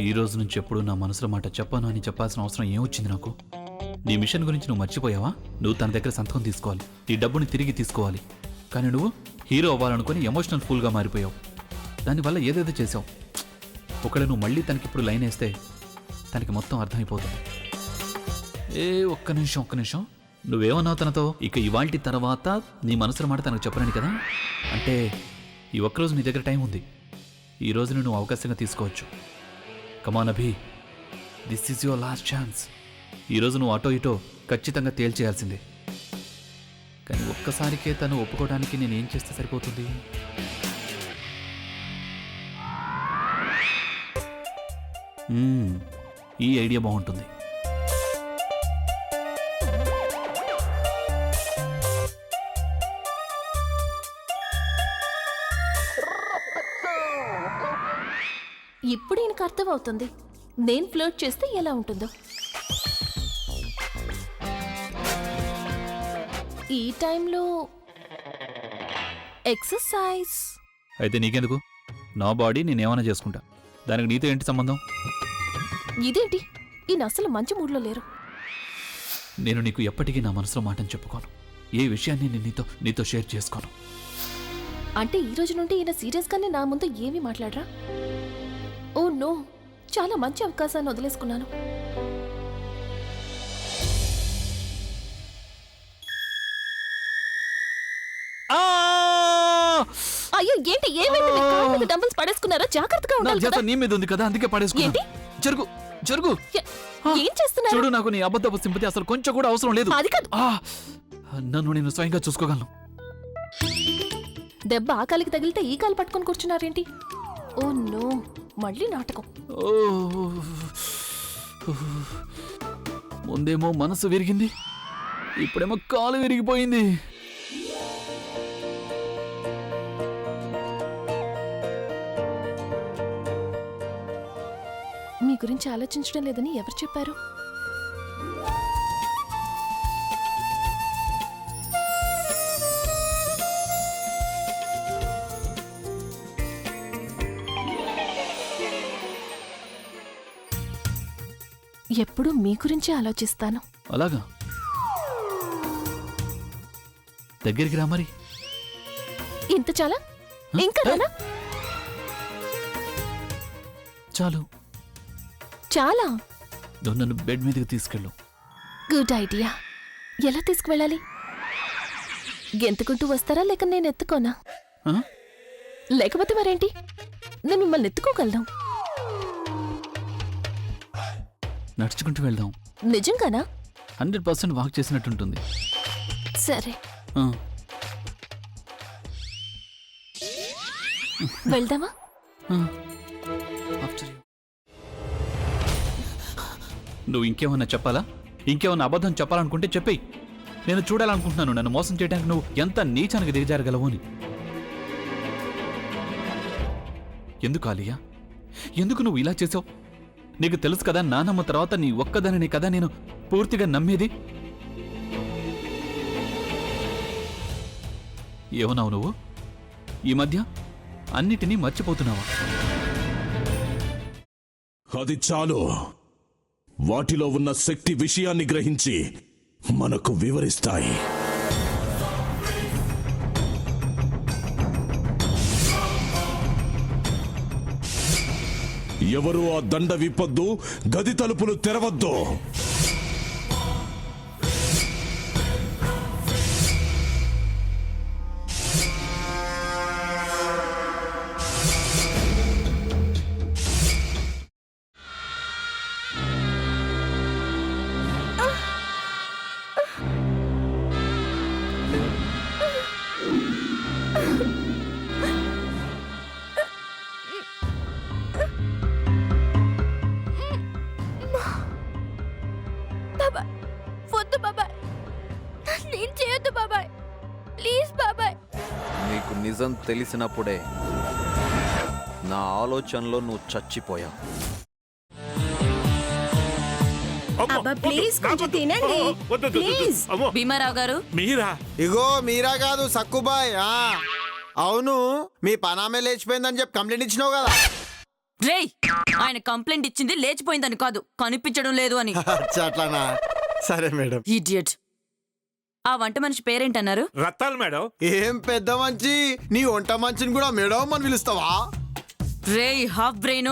ఈ రోజు నుంచి ఎప్పుడు నా మనసులో మాట చెప్పాను అని చెప్పాల్సిన అవసరం ఏమొచ్చింది నాకు? నీ మిషన్ గురించి నువ్వు మర్చిపోయావా? నువ్వు తన దగ్గర సంతకం తీసుకోవాలి, ఈ డబ్బుని తిరిగి తీసుకోవాలి. కానీ నువ్వు హీరో అవ్వాలనుకుని ఎమోషనల్ ఫూల్గా మారిపోయావు. దానివల్ల ఏదేదో చేసావు. ఒకవేళ నువ్వు మళ్ళీ తనకిప్పుడు లైన్ వేస్తే తనకి మొత్తం అర్థమైపోతుంది. ఒక్క నిమిషం. నువ్వేమన్నావు తనతో? ఇక ఇవాల్టి తర్వాత నీ మనసులో మాట తనకు చెప్పలేని కదా? అంటే ఈ ఒక్కరోజు నీ దగ్గర టైం ఉంది. ఈ రోజుని నువ్వు అవకాశంగా తీసుకోవచ్చు. Come on Abhi, this is your last chance. ఈరోజు నువ్వు అటో ఇటో ఖచ్చితంగా తేల్చేయాల్సిందే. కానీ ఒక్కసారికే తను ఒప్పుకోవడానికి నేనేం చేస్తే సరిపోతుంది? ఈ ఐడియా బాగుంటుంది. ఇప్పుడు ఈయనకు అర్థమవుతుంది నేను ఫ్లర్ట్ చేస్తే ఎలా ఉంటుందో. ఈ టైంలో ఎక్సర్సైజ్ అయితే నీకెందుకు? నా బాడీ నేనేమైనా చేసుకుంటా. దానికి నీతో ఏంటి సంబంధం? ఇదేంటి ఈయన అసలు మంచి మూడ్లో లేరు. నేను నీకు ఎప్పటికీ నా మనసులో మాటని చెప్పుకోను. ఏ విషయాన్ని నేను నీతో షేర్ చేసుకోను. అంటే ఈ రోజు నుండి ఈయన సీరియస్గానే నా ముందు ఏమీ మాట్లాడరా? ఓ నో, చాలా మంచి అవకాశాన్ని వదిలేసుకున్నాను. అయ్యో ఏంటి, ఏమైంది? డంబుల్స్ పడేసుకున్నారా? జాగ్రత్తగా ఉండాలి కదా. నీ మీద ఉంది కదా, అందుకే పడేసుకున్నా. జరుగు. ఏం చేస్తున్నారు? చూడు, నాకు నీ అబద్ధపు సింపతి అసలు కొంచెం కూడా అవసరం లేదు. అది కాదు. నన్ను నేను స్వయంగా చూసుకోగలను. దెబ్బ ఆ కాలికి తగిలితే ఈ కాలు పట్టుకొని కూర్చున్నారేంటి? ఓ నో, మళ్ళీ నాటకం. ముందేమో మనసు విరిగింది, ఇప్పుడేమో కాలు విరిగిపోయింది. మీ గురించి ఆలోచించడం లేదని ఎవరు చెప్పారు? ఎప్పుడు మీ గురించి ఆలోచిస్తాను. అలాగా? దగ్గరికి రా మరి. ఇంత చాలా? ఇంకా రానా? చాలు. చాలా? నువ్వు నన్ను బెడ్ మీదకి తీసుకెళ్ళు. Good idea. ఎలా తీసుకువెళ్ళాలి? గెంతుకుంటూ వస్తారా లేక నేను ఎత్తుకోనా? లేకపోతే మరేంటి, నేను మిమ్మల్ని ఎత్తుకోగలను. నడుచుకుంటూ వెళ్దాం. నిజంగానా? 100% వాక్ చేసినట్టుంటుంది. సరే వెళ్దామా? నువ్వు ఇంకేమన్నా చెప్పాలా? ఇంకేమన్నా అబద్ధం చెప్పాలనుకుంటే చెప్పేయి. నేను చూడాలనుకుంటున్నాను నన్ను మోసం చేయడానికి నువ్వు ఎంత నీచానికి దిగజారగలవు అని. ఎందుకు ఆలియా, ఎందుకు నువ్వు ఇలా చేసావు? నీకు తెలుసు కదా, నానమ్మ తర్వాత నీ ఒక్కదానిని కదా నేను పూర్తిగా నమ్మేది. ఏమన్నావు నువ్వు? ఈ మధ్య అన్నిటినీ మర్చిపోతున్నావా? అది చాలు. వాటిలో ఉన్న శక్తి విషయాన్ని గ్రహించి మనకు వివరిస్తాయి. ఎవరు ఆ దండ విప్పొద్దు, గది తలుపులు తెరవద్దు. వద్దు బాబాయ్, నేను చేయొద్దు బాబాయ్, ప్లీజ్ బాబాయ్. నీకు నిజం తెలిసినప్పుడే నా ఆలోచనలో నువ్వు చచ్చిపోయావు. ప్లీజ్ కొంచెం తినండి. భీమారావు గారు, మీరా? ఇగో మీరా కాదు, సక్కుబాయ్. అవును, మీ పనామే లేచిపోయిందని చెప్పి కంప్లైంట్ ఇచ్చినావు కదా. రేయ్ ఆయన కంప్లైంట్ ఇచ్చింది లేచిపోయిందని కాదు కనిపించడం లేదు అని. అట్లానా? సరే మేడం. ఇడియట్. ఆ వంట మనిషి పేరేంటన్నారు? రత్తాలు మేడం. ఏం పెద్ద మంచి, నీ వంట మంచిని కూడా మేడం అని పిలుస్తావా? రేయ్ హాఫ్ బ్రెయిన్,